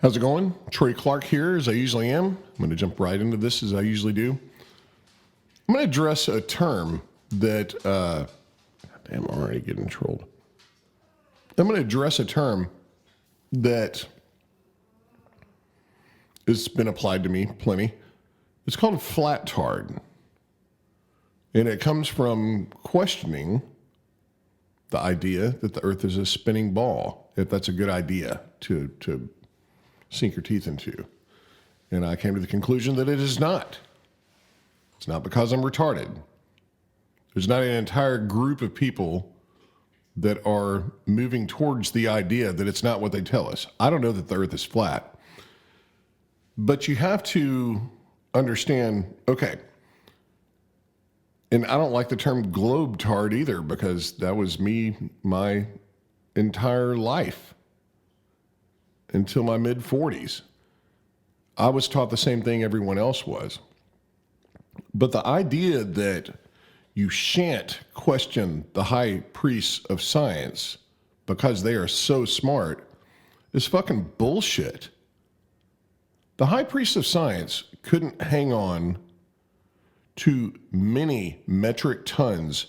How's it going? Troy Clark here, as I usually am. I'm going to jump right into this as I usually do. I'm going to address a term that, damn, I'm already getting trolled. I'm going to address a term that has been applied to me plenty. It's called flat tard. And it comes from questioning the idea that the earth is a spinning ball, if that's a good idea to sink your teeth into. And I came to the conclusion that it is not. It's not because I'm retarded. There's not an entire group of people that are moving towards the idea that it's not what they tell us. I don't know that the earth is flat. But you have to understand, okay, and I don't like the term globe tard either, because that was me my entire life until my mid-40s. I was taught the same thing everyone else was. But the idea that you shan't question the high priests of science because they are so smart is fucking bullshit. The high priests of science couldn't hang on to many metric tons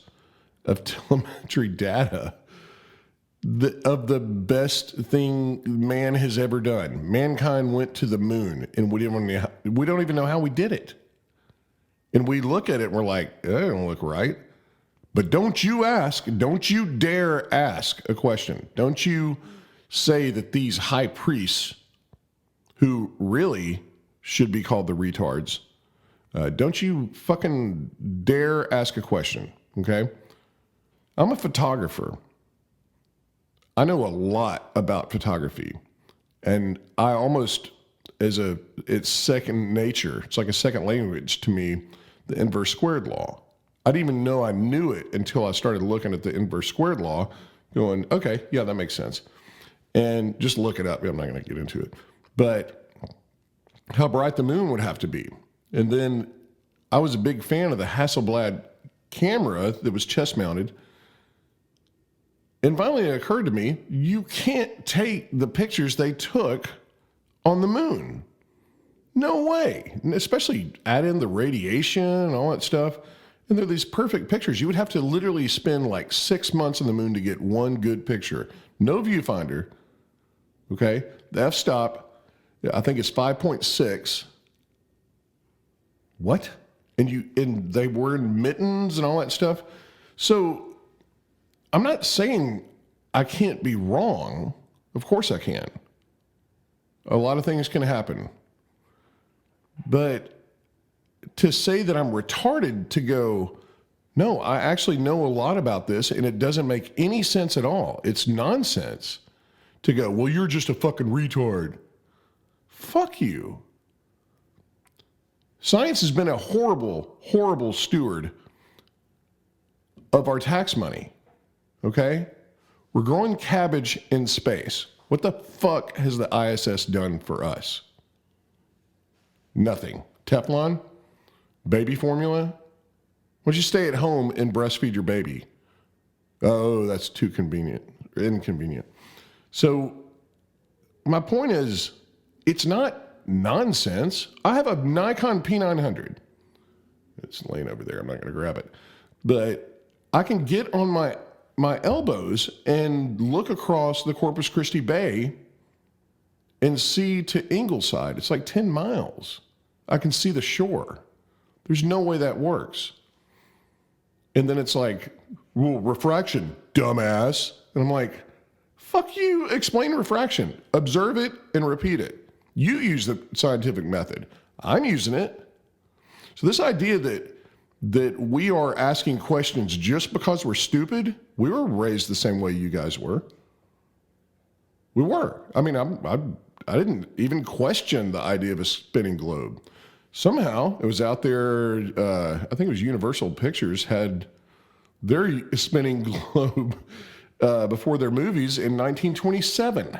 of telemetry data of the best thing man has ever done. Mankind went to the moon, and we don't even know how we did it. And we look at it and we're like, that don't look right. But don't you dare ask a question. Don't you say that these high priests, who really should be called the retards, don't you fucking dare ask a question, okay? I'm a photographer. I know a lot about photography, and I almost, it's second nature. It's like a second language to me, the inverse squared law. I didn't even know I knew it until I started looking at the inverse squared law, going, okay, yeah, that makes sense. And just look it up. I'm not going to get into it. But how bright the moon would have to be. And then I was a big fan of the Hasselblad camera that was chest mounted. And finally it occurred to me, you can't take the pictures they took on the moon. No way. And especially add in the radiation and all that stuff. And they're these perfect pictures. You would have to literally spend like 6 months on the moon to get one good picture. No viewfinder. Okay? The f-stop, I think it's 5.6. What? And they were in mittens and all that stuff. So I'm not saying I can't be wrong. Of course I can. A lot of things can happen. But to say that I'm retarded to go, no, I actually know a lot about this and it doesn't make any sense at all. It's nonsense to go, well, you're just a fucking retard. Fuck you. Science has been a horrible, horrible steward of our tax money. Okay? We're growing cabbage in space. What the fuck has the ISS done for us? Nothing. Teflon? Baby formula? Why don't you stay at home and breastfeed your baby? Oh, that's too inconvenient. So my point is, it's not nonsense. I have a Nikon P900. It's laying over there. I'm not going to grab it. But I can get on my elbows and look across the Corpus Christi Bay and see to Ingleside. It's like 10 miles. I can see the shore. There's no way that works. And then it's like, well, refraction, dumbass. And I'm like, fuck you, explain refraction. Observe it and repeat it. You use the scientific method. I'm using it. So this idea that we are asking questions just because we're stupid, we were raised the same way you guys were. We were. I mean, I didn't even question the idea of a spinning globe. Somehow, it was out there, I think it was Universal Pictures had their spinning globe before their movies in 1927,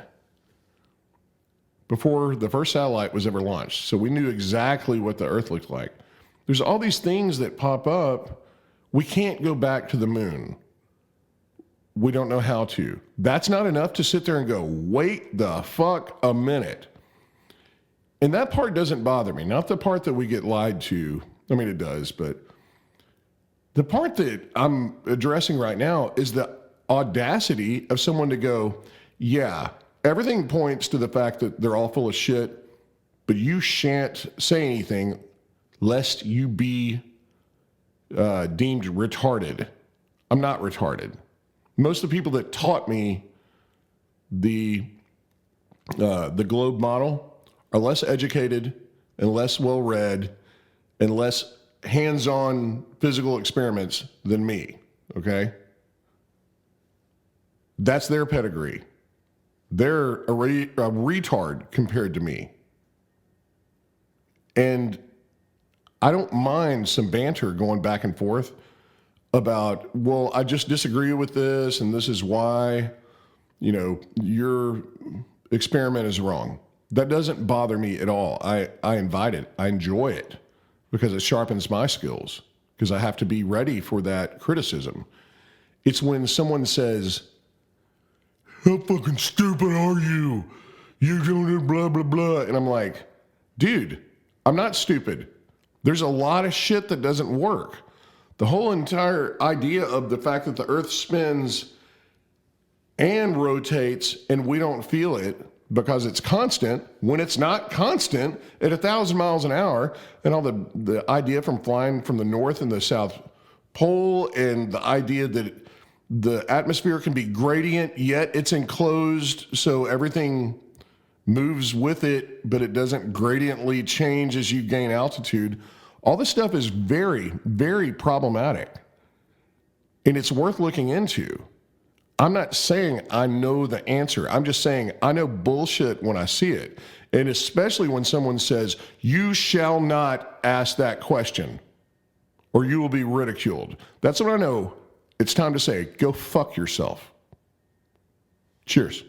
before the first satellite was ever launched. So we knew exactly what the Earth looked like. There's all these things that pop up. We can't go back to the moon. We don't know how to. That's not enough to sit there and go, wait the fuck a minute. And that part doesn't bother me. Not the part that we get lied to. I mean, it does, but the part that I'm addressing right now is the audacity of someone to go, yeah, everything points to the fact that they're all full of shit, but you shan't say anything lest you be deemed retarded. I'm not retarded. Most of the people that taught me the globe model are less educated and less well-read and less hands-on physical experiments than me, okay? That's their pedigree. They're a retard compared to me. And I don't mind some banter going back and forth about, well, I just disagree with this, and this is why, your experiment is wrong. That doesn't bother me at all. I invite it. I enjoy it because it sharpens my skills, because I have to be ready for that criticism. It's when someone says, how fucking stupid are you? You don't blah, blah, blah. And I'm like, dude, I'm not stupid. There's a lot of shit that doesn't work. The whole entire idea of the fact that the earth spins and rotates and we don't feel it because it's constant, when it's not constant at 1,000 miles an hour, and all the idea from flying from the North and the South Pole, and the idea that the atmosphere can be gradient, yet it's enclosed, so everything moves with it, but it doesn't gradiently change as you gain altitude. All this stuff is very, very problematic, and it's worth looking into. I'm not saying I know the answer. I'm just saying I know bullshit when I see it, and especially when someone says, you shall not ask that question, or you will be ridiculed. That's when I know it's time to say, go fuck yourself. Cheers.